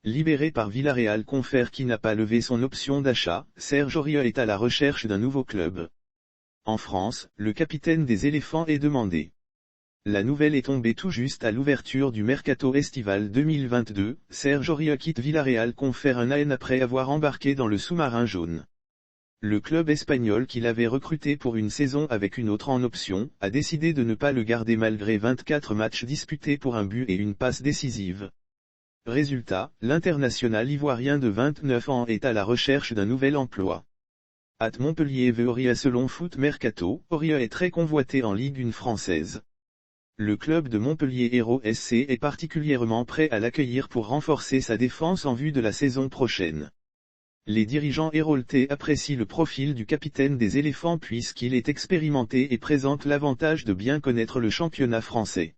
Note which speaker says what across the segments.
Speaker 1: Libéré par Villarreal confère qui n'a pas levé son option d'achat, Serge Aurier est à la recherche d'un nouveau club. En France, le capitaine des éléphants est demandé. La nouvelle est tombée tout juste à l'ouverture du mercato estival 2022, Serge Aurier quitte Villarreal confère un AN après avoir embarqué dans le sous-marin jaune. Le club espagnol qui l'avait recruté pour une saison avec une autre en option, a décidé de ne pas le garder malgré 24 matchs disputés pour un but et une passe décisive. Résultat, l'international ivoirien de 29 ans est à la recherche d'un nouvel emploi. Montpellier veut Aurier selon Foot Mercato, Aurier est très convoité en Ligue 1 française. Le club de Montpellier Hérault SC est particulièrement prêt à l'accueillir pour renforcer sa défense en vue de la saison prochaine. Les dirigeants héraultais apprécient le profil du capitaine des éléphants puisqu'il est expérimenté et présente l'avantage de bien connaître le championnat français.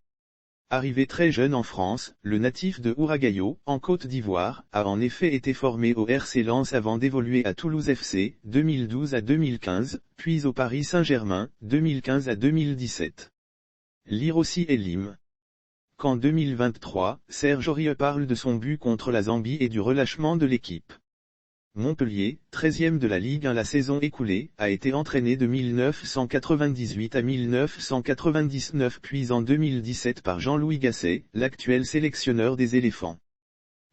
Speaker 1: Arrivé très jeune en France, le natif de Ouragayo, en Côte d'Ivoire, a en effet été formé au RC Lens avant d'évoluer à Toulouse FC, 2012 à 2015, puis au Paris Saint-Germain, 2015 à 2017. Lire aussi Elim. Qu'en 2023, Serge Aurier parle de son but contre la Zambie et du relâchement de l'équipe. Montpellier, 13e de la Ligue 1 la saison écoulée, a été entraîné de 1998 à 1999 puis en 2017 par Jean-Louis Gasset, l'actuel sélectionneur des éléphants.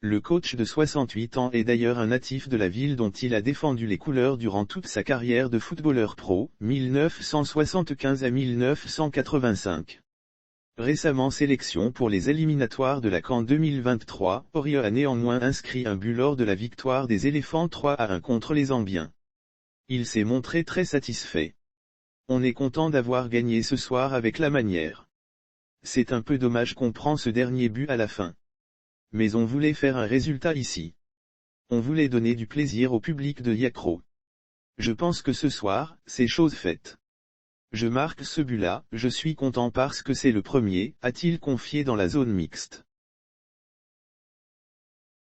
Speaker 1: Le coach de 68 ans est d'ailleurs un natif de la ville dont il a défendu les couleurs durant toute sa carrière de footballeur pro, 1975 à 1985. Récemment sélection pour les éliminatoires de la CAN 2023, Aurier a néanmoins inscrit un but lors de la victoire des éléphants 3-1 contre les Zambiens. Il s'est montré très satisfait. On est content d'avoir gagné ce soir avec la manière. C'est un peu dommage qu'on prend ce dernier but à la fin. Mais on voulait faire un résultat ici. On voulait donner du plaisir au public de Yacro. Je pense que ce soir, c'est chose faite. Je marque ce but-là, je suis content parce que c'est le premier, a-t-il confié dans la zone mixte.